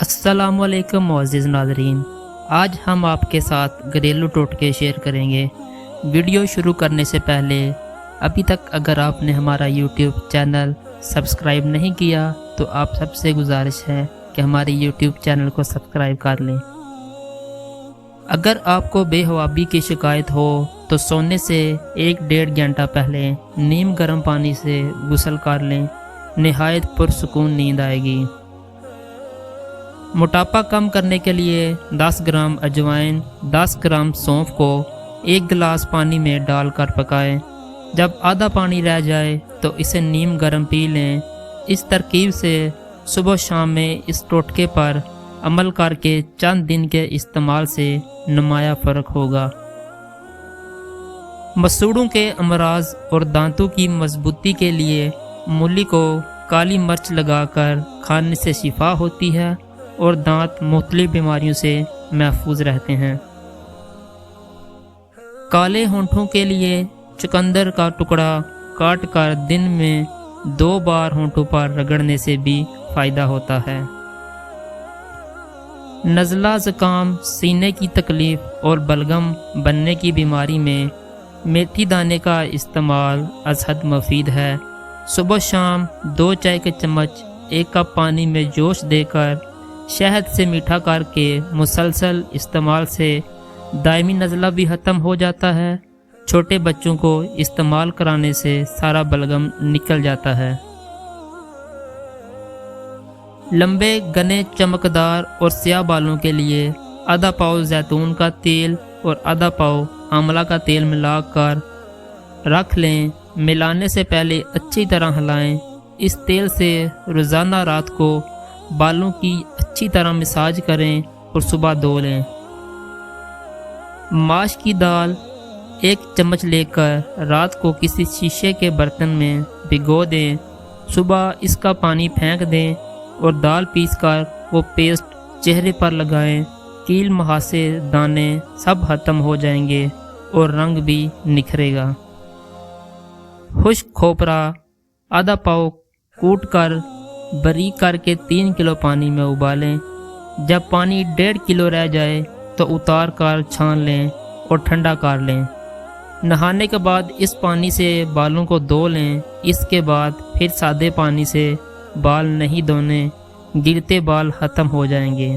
السلام علیکم معزز ناظرین، آج ہم آپ کے ساتھ گھریلو ٹوٹکے شیئر کریں گے۔ ویڈیو شروع کرنے سے پہلے ابھی تک اگر آپ نے ہمارا یوٹیوب چینل سبسکرائب نہیں کیا تو آپ سب سے گزارش ہے کہ ہمارے یوٹیوب چینل کو سبسکرائب کر لیں۔ اگر آپ کو بے خوابی کی شکایت ہو تو سونے سے 1-1.5 گھنٹہ پہلے نیم گرم پانی سے غسل کر لیں، نہایت پرسکون نیند آئے گی۔ موٹاپا کم کرنے کے لیے 10 گرام اجوائن 10 گرام سونف کو 1 گلاس پانی میں ڈال کر پکائیں۔ جب آدھا پانی رہ جائے تو اسے نیم گرم پی لیں۔ اس ترکیب سے صبح شام میں اس ٹوٹکے پر عمل کر کے چند دن کے استعمال سے نمایاں فرق ہوگا۔ مسوڑوں کے امراض اور دانتوں کی مضبوطی کے لیے مولی کو کالی مرچ لگا کر کھانے سے شفا ہوتی ہے اور دانت مختلف بیماریوں سے محفوظ رہتے ہیں۔ کالے ہونٹوں کے لیے چقندر کا ٹکڑا کاٹ کر دن میں 2 بار ہونٹوں پر رگڑنے سے بھی فائدہ ہوتا ہے۔ نزلہ زکام، سینے کی تکلیف اور بلغم بننے کی بیماری میں میتھی دانے کا استعمال از حد مفید ہے۔ صبح شام 2 چائے کے چمچ 1 کپ پانی میں جوش دے کر شہد سے میٹھا کر کے مسلسل استعمال سے دائمی نزلہ بھی ختم ہو جاتا ہے۔ چھوٹے بچوں کو استعمال کرانے سے سارا بلغم نکل جاتا ہے۔ لمبے گھنے چمکدار اور سیاہ بالوں کے لیے آدھا پاؤ زیتون کا تیل اور آدھا پاؤ آملہ کا تیل ملا کر رکھ لیں۔ ملانے سے پہلے اچھی طرح ہلائیں۔ اس تیل سے روزانہ رات کو بالوں کی اچھی طرح مساج کریں اور صبح دھو لیں۔ ماش کی دال 1 چمچ لے کر رات کو کسی شیشے کے برتن میں بھگو دیں۔ صبح اس کا پانی پھینک دیں اور دال پیس کر وہ پیسٹ چہرے پر لگائیں۔ کیل مہاسے دانے سب ختم ہو جائیں گے اور رنگ بھی نکھرے گا۔ خشک کھوپرا آدھا پاؤ کوٹ کر باریک کر کے 3 کلو پانی میں ابالیں۔ جب پانی 1.5 کلو رہ جائے تو اتار کر چھان لیں اور ٹھنڈا کر لیں۔ نہانے کے بعد اس پانی سے بالوں کو دھو لیں۔ اس کے بعد پھر سادے پانی سے بال نہیں دھونے، گرتے بال ختم ہو جائیں گے۔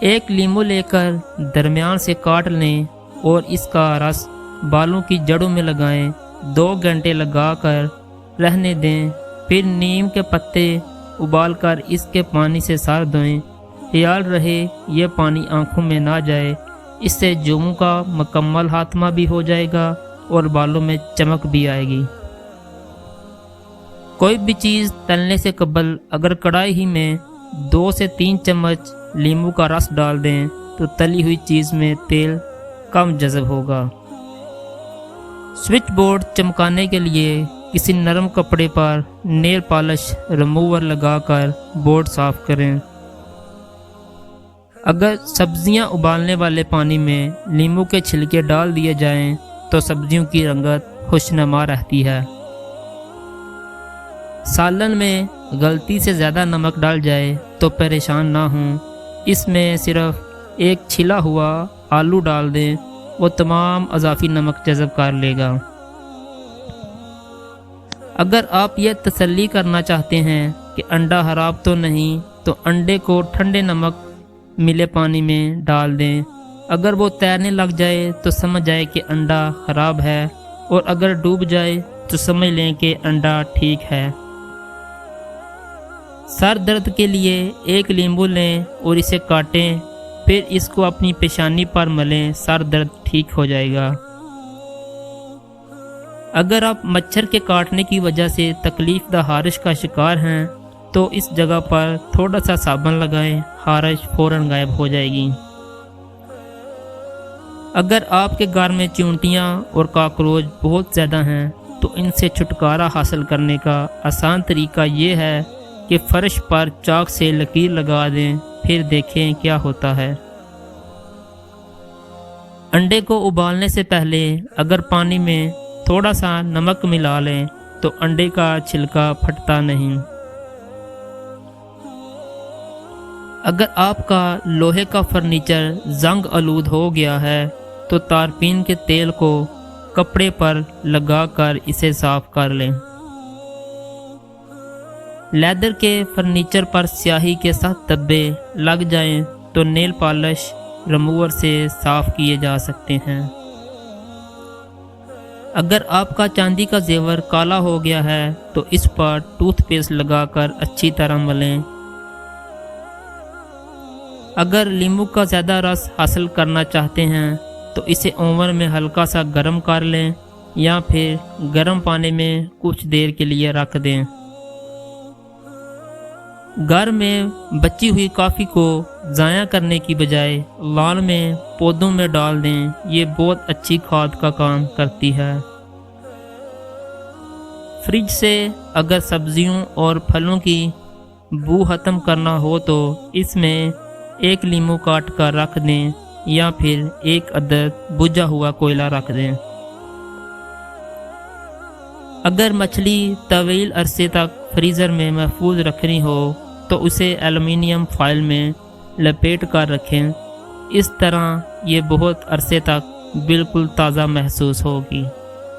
1 لیمو لے کر درمیان سے کاٹ لیں اور اس کا رس بالوں کی جڑوں میں لگائیں۔ 2 گھنٹے لگا کر رہنے دیں، پھر نیم کے پتے ابال کر اس کے پانی سے سر دھوئیں۔ خیال رہے یہ پانی آنکھوں میں نہ جائے، اس سے جوموں کا مکمل خاتمہ بھی ہو جائے گا اور بالوں میں چمک بھی آئے گی۔ کوئی بھی چیز تلنے سے قبل اگر کڑائی ہی میں 2 سے 3 چمچ لیموں کا رس ڈال دیں تو تلی ہوئی چیز میں تیل کم جذب ہوگا۔ سوئچ بورڈ چمکانے کے لیے کسی نرم کپڑے پر نیل پالش ریموور لگا کر بورڈ صاف کریں۔ اگر سبزیاں ابالنے والے پانی میں لیموں کے چھلکے ڈال دیے جائیں تو سبزیوں کی رنگت خوشنما رہتی ہے۔ سالن میں غلطی سے زیادہ نمک ڈال جائے تو پریشان نہ ہوں، اس میں صرف 1 چھلا ہوا آلو ڈال دیں، وہ تمام اضافی نمک جذب کر لے گا۔ اگر آپ یہ تسلی کرنا چاہتے ہیں کہ انڈا خراب تو نہیں تو انڈے کو ٹھنڈے نمک ملے پانی میں ڈال دیں۔ اگر وہ تیرنے لگ جائے تو سمجھ جائے کہ انڈا خراب ہے، اور اگر ڈوب جائے تو سمجھ لیں کہ انڈا ٹھیک ہے۔ سر درد کے لیے 1 لیمو لیں اور اسے کاٹیں، پھر اس کو اپنی پیشانی پر ملیں، سر درد ٹھیک ہو جائے گا۔ اگر آپ مچھر کے کاٹنے کی وجہ سے تکلیف دہ خارش کا شکار ہیں تو اس جگہ پر تھوڑا سا صابن لگائیں، خارش فوراً غائب ہو جائے گی۔ اگر آپ کے گھر میں چیونٹیاں اور کاکروچ بہت زیادہ ہیں تو ان سے چھٹکارا حاصل کرنے کا آسان طریقہ یہ ہے کہ فرش پر چاک سے لکیر لگا دیں، پھر دیکھیں کیا ہوتا ہے۔ انڈے کو ابالنے سے پہلے اگر پانی میں تھوڑا سا نمک ملا لیں تو انڈے کا چھلکا پھٹتا نہیں۔ اگر آپ کا لوہے کا فرنیچر زنگ آلود ہو گیا ہے تو تارپین کے تیل کو کپڑے پر لگا کر اسے صاف کر لیں۔ لیدر کے فرنیچر پر سیاہی کے 7 دھبے لگ جائیں تو نیل پالش ریموور سے صاف کیے جا سکتے ہیں۔ اگر آپ کا چاندی کا زیور کالا ہو گیا ہے تو اس پر ٹوتھ پیسٹ لگا کر اچھی طرح ملیں۔ اگر لیمو کا زیادہ رس حاصل کرنا چاہتے ہیں تو اسے اوون میں ہلکا سا گرم کر لیں یا پھر گرم پانی میں کچھ دیر کے لیے رکھ دیں۔ گھر میں بچی ہوئی کافی کو ضائع کرنے کی بجائے لان میں پودوں میں ڈال دیں، یہ بہت اچھی کھاد کا کام کرتی ہے۔ فریج سے اگر سبزیوں اور پھلوں کی بو ختم کرنا ہو تو اس میں 1 لیمو کاٹ کر رکھ دیں یا پھر 1 عدد بجھا ہوا کوئلہ رکھ دیں۔ اگر مچھلی طویل عرصے تک فریزر میں محفوظ رکھنی ہو تو اسے ایلومینیم فائل میں لپیٹ کر رکھیں، اس طرح یہ بہت عرصے تک بالکل تازہ محسوس ہوگی۔